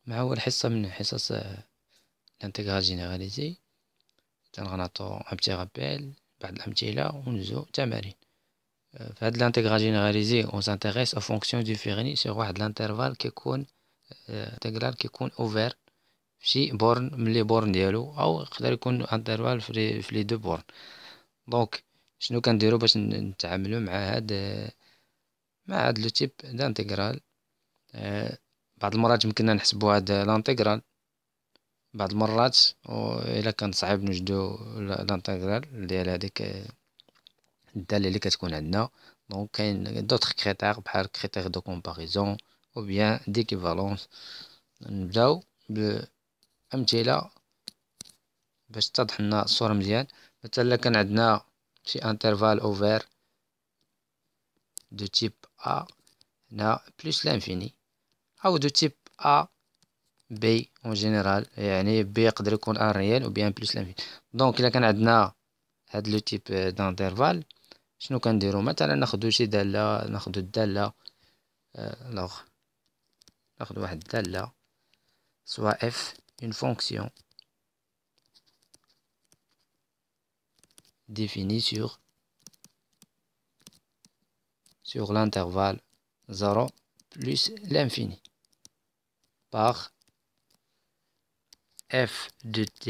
مع أول حصة من حصص الانتيغرال جينيراليزي تنغنعطو ان بتي رابيل بعض الأمثلة ونجو تمارين. في هاد الانتيغرال جينيراليزي اون سانتيغيس او فونكسيون ديفيني سيغ واحد الانترفال كيكون انتيغرال كيكون اوفير فشي بورن من لي بورن ديالو او يقدر يكون انترفال في لي دو بورن. دونك شنو كنديرو باش نتعاملو مع هاد لو تيب دانتيغرال؟ بعض المرات يمكننا نحسبو هاد لانتيغرال، بعض المرات الا كان صعيب نوجدو لانتيغرال ديال هاديك الدالة اللي كتكون عندنا. دونك كاين دوطخ كريتير بحال كريتير دو كومباريزون او بيان ديكيفالونس. نبداو بأمثلة باش تتضح لنا الصورة مزيان. مثلا كان عندنا شي انترفال اوفير دو تيب A هنا بلوس لانفيني، او دو تيب A بي اون جينيرال، يعني بي يقدر يكون ان ريال و بيان بلوس لانفيني. دونك الا كان عندنا هاد لو تيب دانترفال شنو كنديرو؟ مثلا ناخدو شي دالة، ناخدو الدالة ناخدو واحد الدالة سوا اف اون فونكسيون définie sur l'intervalle 0 plus l'infini par f de t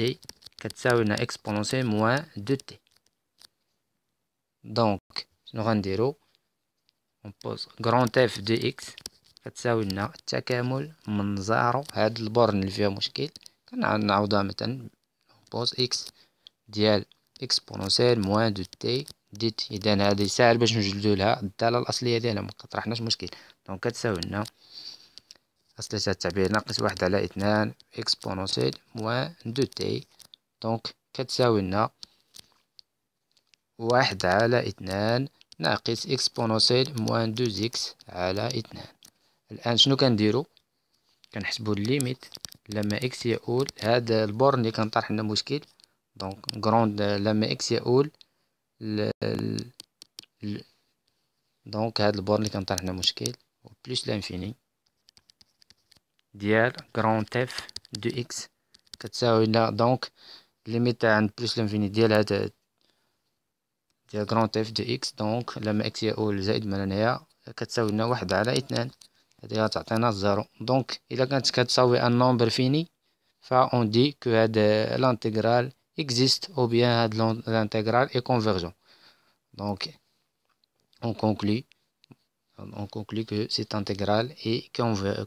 كتساوي لنا exponentielle moins de t. دونك شنو غنديرو؟ on pose grand f de x كتساوي لنا التكامل من 0، هاد البورن اللي فيها مشكل كنعوضوها مثلا بوز x ديال exponentielle moins de t ديت. إذا هادي ساهل باش نوجدو لها الدالة الأصلية ديالها، مكطرحناش مشكل. دونك كتساوي لنا أصلية التعبير ناقص واحد على اثنان exponentielle moins دو t. دونك كتساوي لنا واحد على اثنان ناقص exponentielle moins دو x على اثنان. الآن شنو كنديرو؟ كنحسبو الليميت لما x يؤول هاد البورن اللي كنطرح لنا مشكل. دونك غروند لما x يؤول دونك هاد البورن اللي كنطرح لنا مشكل بلوس لانفيني ديال غروند اف دو اكس كتساوي لنا دونك ليميت عند بلوس لانفيني ديال هاد ديال غروند اف دو اكس. دونك لما اكس يؤول زائد من هنايا كتساوي لنا واحد على اثنان، هادي غتعطينا زيرو. دونك الا كانت كتساوي ان نومبر فيني فاون دي كو هاد لانتيغرال existe ou bien l'intégral est convergent. Donc on conclut que cette intégrale est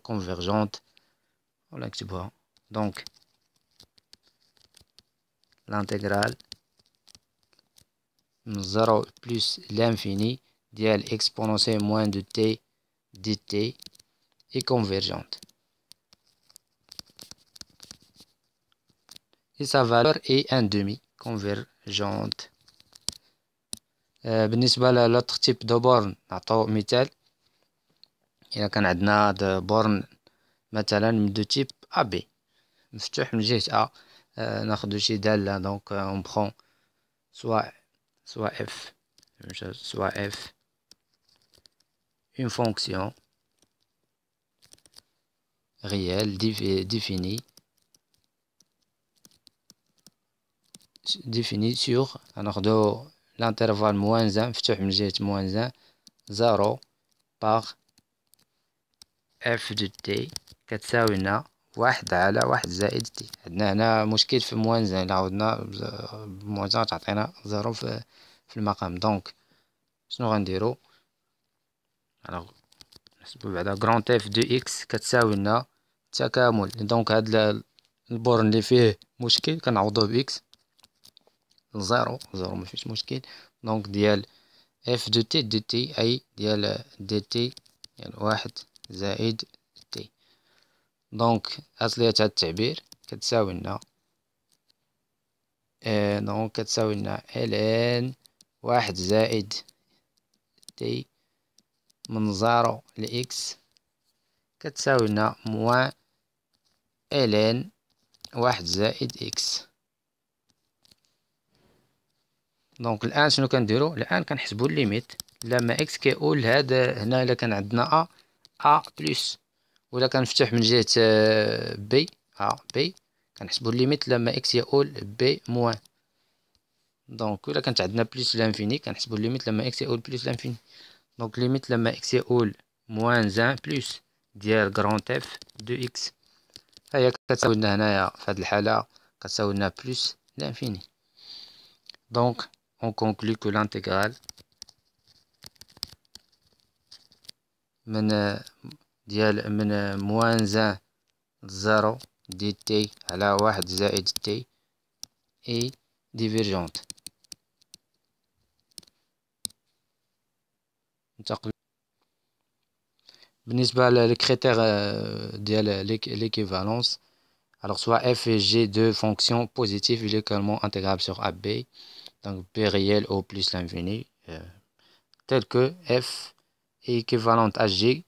convergente. Voilà que tu vois. Donc l'intégrale 0 plus l'infini dial exponentielle moins de t dt est convergente. Et sa valeur est 1/2 convergente. بالنسبة للوتر تيب دو بورن نعطو مثال. إلا كان عندنا بورن مثلا من دو تيب أ بي مفتوح من جهة أ، ناخدو شي دالة. دونك اون بخون سوا اف اون فونكسيون réelle définie sur ناخدو l'intervalle moins 1 مفتوح من جهة moins 1 0 par f de t كتساوي لنا واحد على واحد زائد تي. عندنا هنا مشكل في موانزان، إلا عوضنا بموانزان تعطينا زيرو في المقام. دونك شنو غنديرو؟ نحسبو بعدا غرونت اف دو اكس كتساوي لنا تكامل. دونك هاد البورن اللي فيه مشكل كنعوضوه باكس زيرو مفيش مشكل. دونك ديال اف دو تي اي ديال دي تي يعني واحد زائد تي. دونك أصلية هاد التعبير كتساوي لنا دونك كتساوي لنا ln واحد زائد تي من زيرو لإكس كتساوي لنا موان ln واحد زائد إكس. دونك الآن شنو كنديرو؟ الآن كنحسبو الليميت لما إكس كيؤول هاد هنا. إلا كان عندنا أ بلس ولا كنفتح من جهة بي بي كنحسبو الليميت لما اكس يؤول بي موان. دونك ولا كانت عندنا بليس لانفيني كنحسبو الليميت لما اكس يؤول بليس لانفيني. دونك ليميت لما اكس يؤول موان زان بليس ديال كرونت اف دو اكس، هي كتساوي لنا هنايا في هاد الحالة كتساوي لنا بليس لانفيني. دونك on conclut que l'intégrale من موان زان لزيرو دي تي على واحد زائد تي اي ديفيرجونت. ننتقل بالنسبة للكريتير ديال l'équivalence. Alors soit f et g de fonctions positives il est également intégrable sur AB, donc b réel au plus l'infini, tel que f est équivalente à g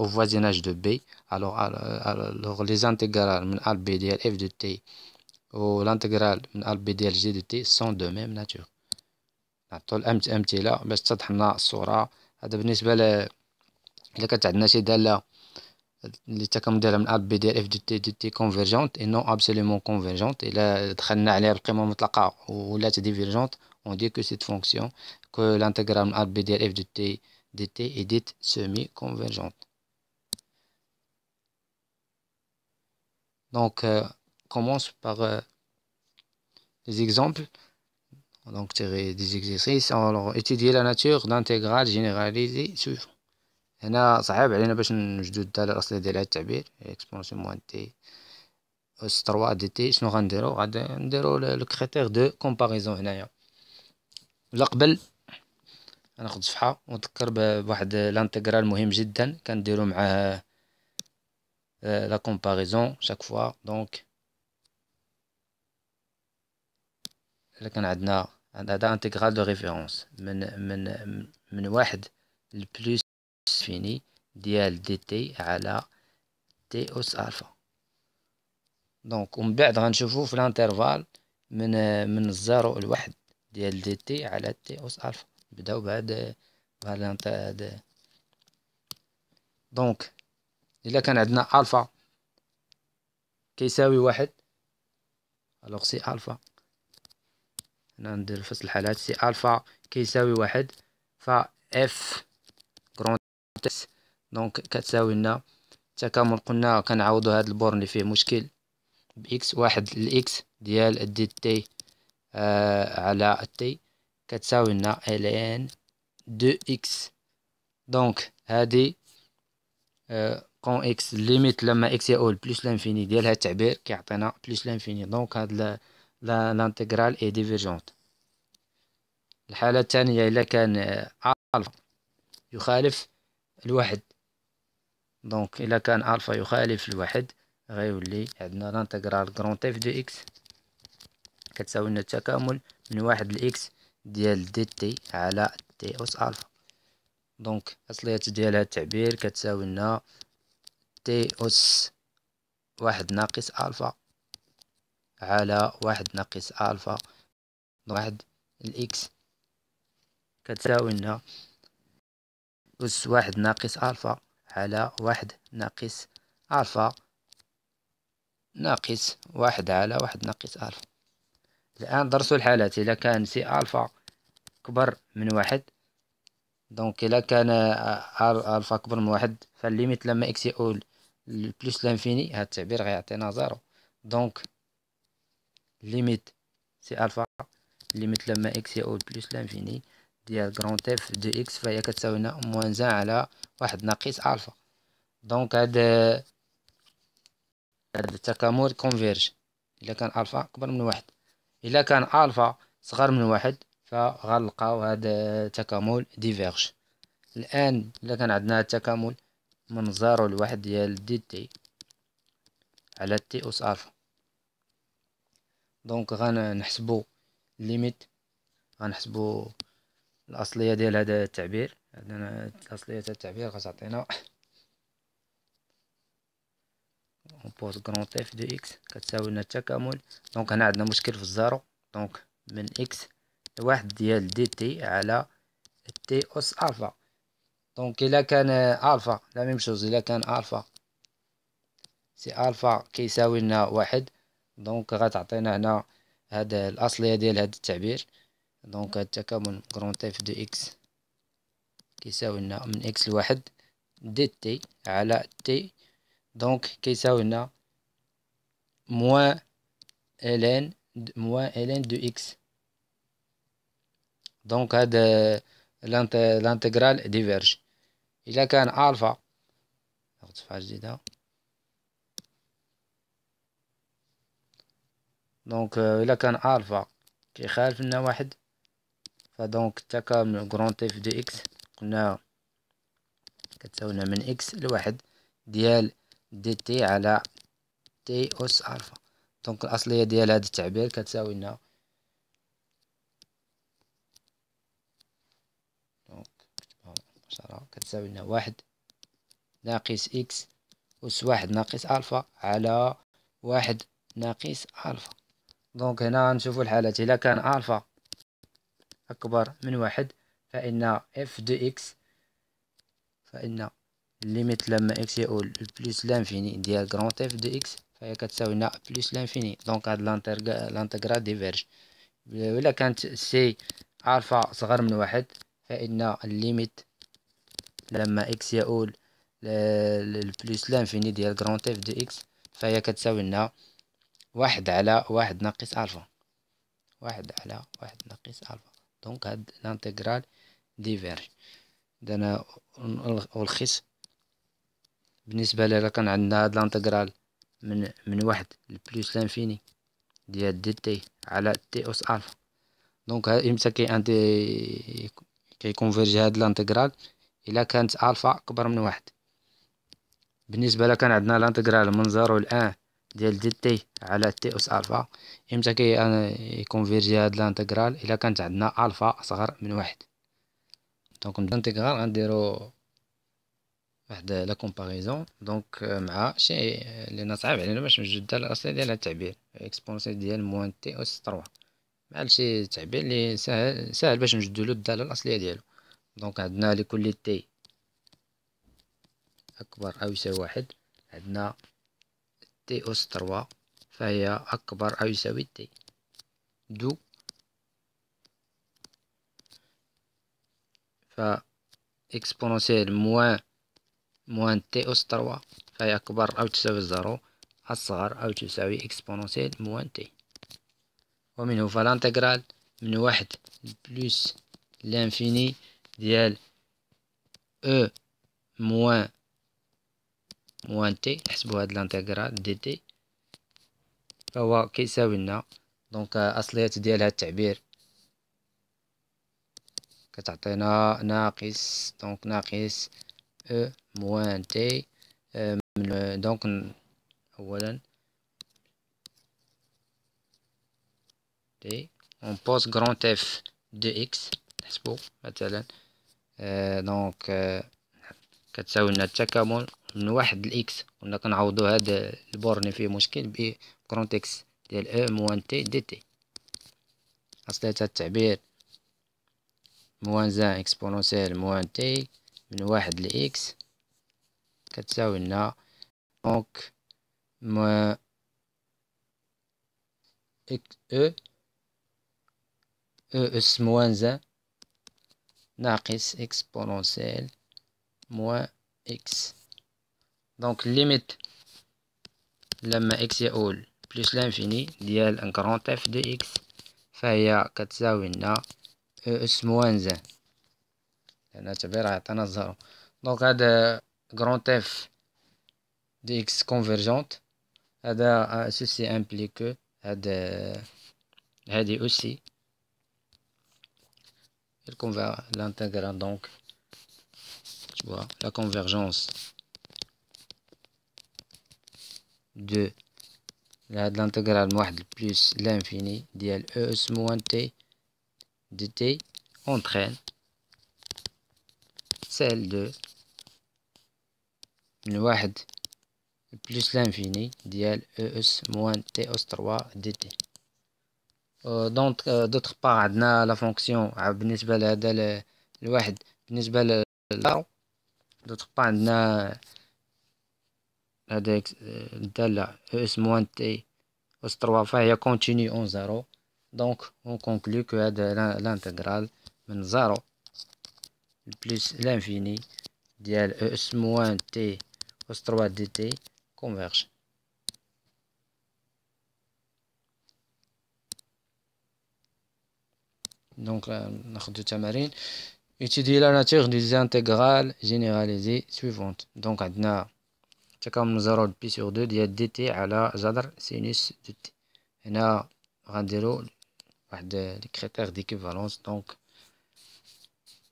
au voisinage de b. Alors les intégrales من a b ديال f de t ou l'intégrale من a b ديال g de t sont de même nature. نعطو الأمثلة باش تتضح لنا الصورة. هذا بالنسبة إلا كانت عندنا شي دالة اللي التكامل ديالها من ب ديال اف دو تي كونفيرجونت اي نون ابسوليومون كونفيرجونت، الا دخلنا عليها بالقيمة المطلقة ولات ديفيرجونت اون دي كو سيت فونكسيون كو لانتيغرال من ب ديال اف دو تي اي ديت سيمي كونفيرجونت. Donc commence par des exemples, donc tirer des exercices. Alors étudier la nature d'intégrale généralisée suivante. هنا صعب علينا باش نوجدو الدالة الأصلية ديال هاد التعبير اكسبونسيون موان تي اس 3 دي تي. شنو غنديرو؟ غادي نديرو لو كريتير دو كومباريزون هنايا. ولا قبل غناخد صفحة ونذكر بواحد لانتيغرال مهم جدا كنديرو معاه لا كومباريزون شاك فوا. دونك الا كان عندنا هذا انتيغرال دو ريفيرونس من واحد لبلوس فيني ديال دي تي على تي أس ألفا. دونك ومن بعد غنشوفو في الانترفال من الزيرو لواحد ديال دي تي على تي أس ألفا. نبداو بهاد هاد. دونك إلا كان عندنا ألفا كيساوي واحد، ألوغ سي ألفا هنا ندير في الحالات سي ألفا كيساوي واحد فا اف كرون تس. دونك كتساوي لنا التكامل قلنا كنعوضو هاد البورن اللي فيه مشكل بإكس واحد الإكس ديال دي تي على تي كتساوي لنا ln دو إكس. دونك هادي كون إكس ليميت لما إكس يؤول بلوس لانفيني ديال هاد التعبير كيعطينا بلوس لانفيني. دونك هاد لانتيغرال إي ديفيرجونت. الحالة الثانية إلا كان ألفا يخالف الواحد، دونك إلا كان ألفا يخالف الواحد غيولي عندنا لانتيغرال كرونت اف دو إكس كتساوي لنا التكامل من واحد لإكس ديال دي تي على تي أس ألفا. دونك أصلية ديال هاد التعبير كتساوي لنا تي أس واحد ناقص ألفا على واحد ناقص ألفا واحد الإكس كتساوي لنا أس واحد ناقص ألفا على واحد ناقص ألفا ناقص واحد على واحد ناقص ألفا. الآن درسو الحالات. إلا كان سي ألفا كبر من واحد، دونك إلا كان ألفا كبر من واحد فالليميت لما إكس يؤول بلوس لانفيني هاد التعبير غيعطينا زيرو. دونك ليميت سي ألفا ليميت لما إكس يؤول بلوس لانفيني ديال كرونت اف دو إكس فهي كتساوي لنا موان زان على واحد ناقص ألفا. دونك هاد التكامل كونفيرج إلا كان ألفا كبر من واحد. إلا كان ألفا صغر من واحد فغنلقاو هاد التكامل ديفيرج. الآن إلا كان عندنا التكامل من زيرو لواحد ديال دي تي على تي أس ألفا، دونك غنحسبو ليميت، غنحسبو الأصلية ديال هذا التعبير. عندنا الأصلية تاع التعبير غتعطينا بوز كرونت اف دو إكس كتساوي لنا التكامل. دونك هنا عندنا مشكل في الزيرو، دونك من إكس لواحد ديال دي تي على تي أس ألفا. دونك إلا كان ألفا لا ميم شوز، إلا كان ألفا سي الفا كيساوي لنا واحد. دونك غتعطينا هنا هاد الاصلية ديال هاد التعبير. دونك هاد التكامل كرونت اف دو اكس كيساوي لنا من اكس لواحد دي تي على تي. دونك كيساوي لنا موان الين دو اكس. دونك هاد لانتيغرال ديفيرج. الا كان الفا، ناخد صفحة جديدة. دونك الا كان الفا كيخالف لنا واحد، فدونك التكامل كرونت اف دو اكس قلنا كتساوي لنا من اكس لواحد ديال دي تي على تي أس ألفا. دونك الأصلية ديال هاد التعبير كتساوي لنا كتساوي لنا واحد ناقص إكس أس واحد ناقص ألفا على واحد ناقص ألفا. دونك هنا نشوفو الحالات. إلا كان ألفا أكبر من واحد فإن اف دو إكس، فإن الليميت لما إكس يؤول بلس لانفيني ديال كرونت اف دو إكس فهي كتساوي لنا بلس لانفيني. دونك هاد لانتيغرال ديفيرج. وإلا كانت سي ألفا صغر من واحد فإن الليميت لما إكس يؤول للبلس لانفيني ديال كرونت اف دو إكس فهي كتساوي لنا واحد على واحد ناقص ألفا. واحد على واحد ناقص ألفا. دونك هاد لانتيغرال ديفيرج. دانا ألخص بالنسبة إلا كان عندنا هاد لانتيغرال من واحد لبلس لانفيني ديال دي تي على تي أس ألفا. دونك إمتى كيكونفيرجي هاد لانتيغرال؟ إلا كانت ألفا أكبر من واحد. بالنسبة إلا كان عندنا لانتيغرال من زيرو لأن ديال دي تي على تي أس ألفا، إمتى كيكونفيرجي هاد لانتيغرال؟ إلا كانت عندنا ألفا أصغر من واحد. دونك الانتيغرال غنديرو واحد لا كومباريزون. دونك مع شيء اللي صعيب علينا باش نوجد الدالة الأصلية ديال هاد التعبير اكسبونسيال ديال موان تي أس تروا، مع شي تعبير اللي ساهل باش نوجدولو الدالة الأصلية ديالو. دونك عندنا لكل تي أكبر أو يساوي واحد، عندنا تي أس تروا فهي أكبر أو يساوي تي. دو ف اكسبونسيال موان تي أس تروا فهي أكبر أو تساوي زيرو أصغر أو تساوي اكسبونسيال موان تي. ومنه فالانتيغرال من واحد بلس لانفيني ديال او موان تي. نحسبو هاد لانتيغرال دي تي فهو كيساوي لنا دونك أصلية ديال هاد التعبير كتعطينا ناقص دونك ناقص او موان تي. دونك أولا تي اون بوز كرونت اف دو اكس نحسبو مثلا. دونك كتساوي لنا التكامل من واحد لإكس. قلنا كنعوضو هاد البورن فيه مشكل بكرونت اكس ديال او موان تي دي تي. أصلية هاد التعبير موان زان اكسبونونسيال موان تي من واحد لإكس كتساوي لنا دونك موان او اس موان زان ناقص اكسبونونسيال موان اكس. دونك الليميت لما اكس يؤول بلس لانفيني ديال ان كرونت اف دو اكس فهي كتساوي لنا او اس موان زان، لأن التعبير عطانا زيرو. دونك هذا كرونت اف دو اكس كونفيرجونت. هذا سوسي امبليكو هادي اوسي l'intégral. Donc tu vois la convergence de l'intégrale من واحد plus l'infini ديال e اس moins t de t entraîne celle de من واحد plus l'infini ديال e اس moins t اس 3 dt. دونك دوطخ بار عندنا لا فونكسيون بالنسبة لهذا الواحد بالنسبة للزيرو. دوطخ بار عندنا هذاك الدالة اس موان تي أس 3 فهي كونتيني اون زيرو. دونك اون كونكلو كو هذا لانتيغرال من زيرو بلس لانفيني ديال اس موان تي أس 3 دي تي كونفيرج. دونك ناخدو تمارين. étudier la nature des intégrales généralisées suivantes. donc عندنا تكامل من 0 ل بي سور 2 ديال دي تي على جذر سينوس دو تي. هنا غنديرو واحد لي كريتير ديكيفالونس. دونك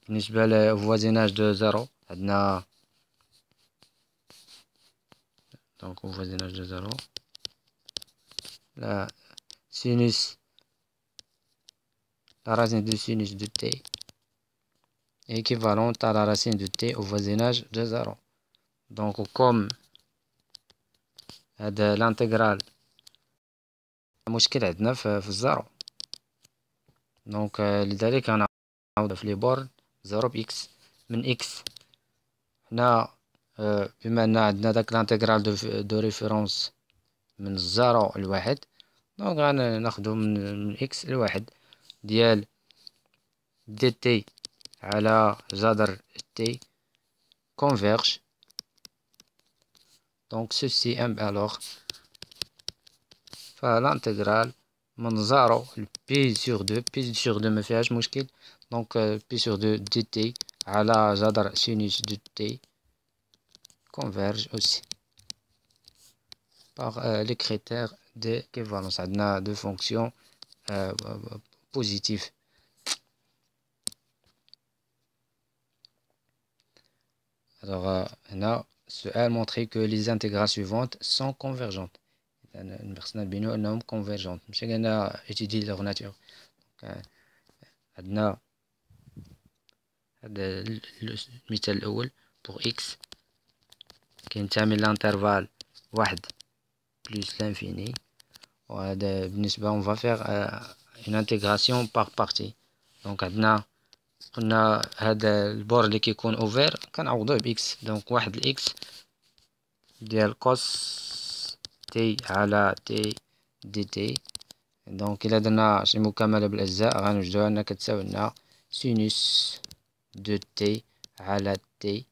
بالنسبة لفوازيناج دو زيرو عندنا دونك فوازيناج دو زيرو لا سينوس la racine de sinus de t est équivalente à la racine de t au voisinage de 0. Donc comme هذا l'intégrale مشكل عندنا في الزيرو. دونك لذلك غنعوض في لي بورن 0 بإكس من إكس. هنا بما أن عندنا داك l'intégrale دو ريفيرونس من 0 لواحد. دونك غناخدو من إكس لواحد ديال دي تي على جذر تي converge. donc ceci alors فالانتجرال من 0 ل بي سور 2 بي سور 2 مفيهاش مشكل. donc بي سور 2 دي تي على جذر سينوس دو تي converge aussi par les critères d'équivalence. عندنا deux fonctions positives. alors هنا السؤال montrer que les intégrales suivantes sont convergentes. نبغينا نبينو انهم convergentes ماشي قلنا étudier leur nature. عندنا هذا المثال الاول pour x كينتمي لانترفال واحد plus l'infini. وهذا بالنسبة on va faire une intégration par partie. donc عندنا قلنا هذا البور اللي كيكون اوفير كنعوضوه باكس. دونك واحد الاكس ديال كوس تي على تي دي تي. دونك الا درنا شي مكاملة بالاجزاء غنوجدوها انها كتساوي لنا سينوس دو تي على تي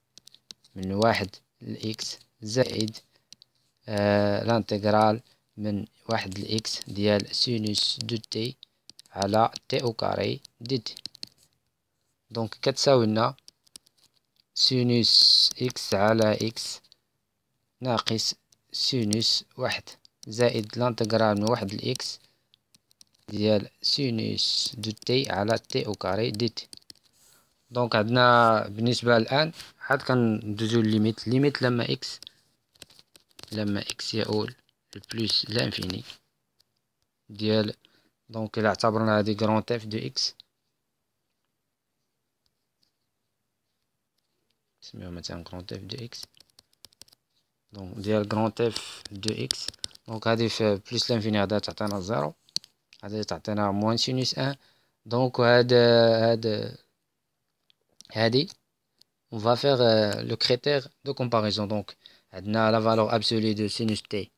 من واحد لاكس زائد الانتجرال من واحد لاكس ديال سينوس دو تي على تي او كاري دي تي. دونك كتساوي لنا سينوس اكس على اكس ناقص سينوس واحد زائد الانتجرال من واحد لاكس ديال سينوس دو تي على تي او كاري دي تي. دونك عندنا بالنسبة الآن عاد كندوزو ليميت لما اكس يؤول بلس لانفيني ديال. دونك إلا اعتبرنا هادي كرون اف دو اكس نسميوها مثلا كرون اف دو اكس. دونك ديال كرون اف دو اكس. دونك هادي في بلس لانفيني هادا تعطينا زيرو هادي تعطينا موان سينوس ان. دونك هادي on va faire le critère de comparaison. donc عندنا la valeur absolue de sinus t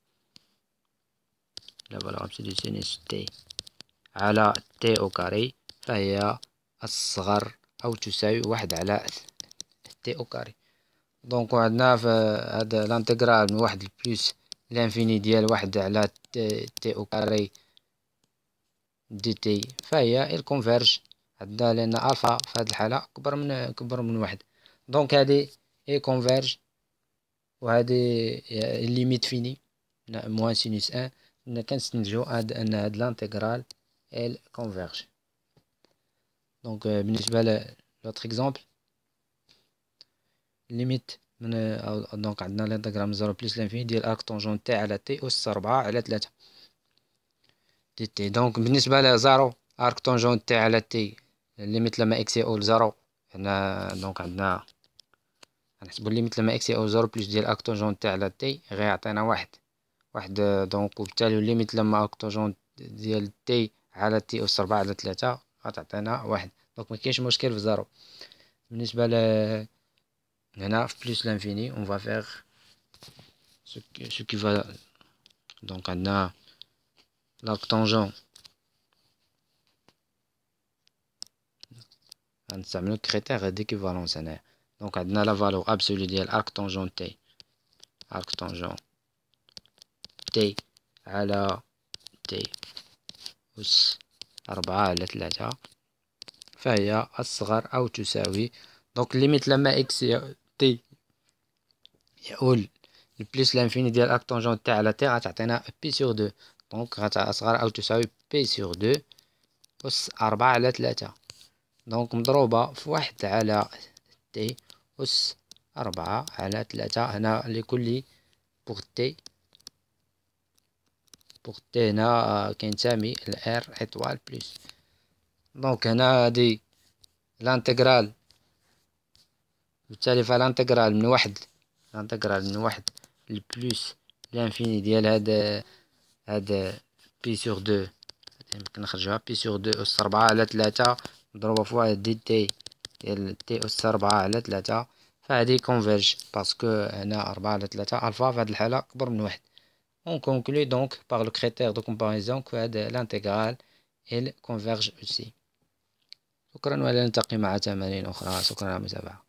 la valeur absolue de sinus t على t au carré فهي أصغر أو تساوي واحد على t au carré. دونك عندنا في هذا الانتجرال من واحد بلس لانفيني ديال واحد على t au carré دي تي فهي الكونفيرج. عندنا لأن ألفا في هذه الحالة أكبر من واحد. دونك هذه هي كونفيرج وهذه الليميت فيني موان سينوس ان. كنستنتجو أن هاد لانتيغرال ال كونفيرج. دونك بالنسبة لوتر اكزومبل ليميت من دونك عندنا لانتيغرال من 0 بلس لانفيني ديال ارك طونجون تي على تي أس 4 على 3 دي تي. دونك بالنسبة لزيرو ارك طونجون تي على تي ليميت لما اكس يؤول زيرو. هنا دونك عندنا غنحسبو ليميت لما اكس يؤول زيرو بلس ديال ارك طونجون تي على تي غيعطينا واحد. دونك وبالتالي ليميت لما ارك طونجون ديال تي على تي أس 4 على 3 غتعطينا واحد. دونك مكاينش مشكل في زيرو. بالنسبة هنا في بلس لانفيني on va faire ce qui va donc عندنا l'arc tangent غنستعملو كريتير ديكيفالونس هنايا. دونك عندنا لا فالور ابسولو ديال arc tangent تي، arc tangent تي على تي أس 4/3، فهي أصغر أو تساوي. دونك ليميت لما إكس تي يؤول لبليس لانفيني ديال arc tangent تي على تي غتعطينا بي سور دو. دونك أصغر أو تساوي بي سور دو أس 4/3. دونك مضروبة في 1 على تي أس 4/3 هنا لكل بوغ تي. بوغ تي هنا كينتمي لإر إطوال بلس. دونك هنا هادي لانتيغرال، بالتالي فالانتيغرال من 1 لبلوس لانفيني ديال هاد بي سور دو، يمكن نخرجوها بي سور دو أس 4/3 مضروبة في 1 دي تي ديال تي أس 4/3. فهادي كونفيرج باسكو هنا 4/3 ألفا في هاد الحالة أكبر من 1. On conclut donc par le critère de comparaison que l'intégrale elle converge aussi. شكرا، ونلتقي مع تمارين أخرى. شكرا على المتابعة.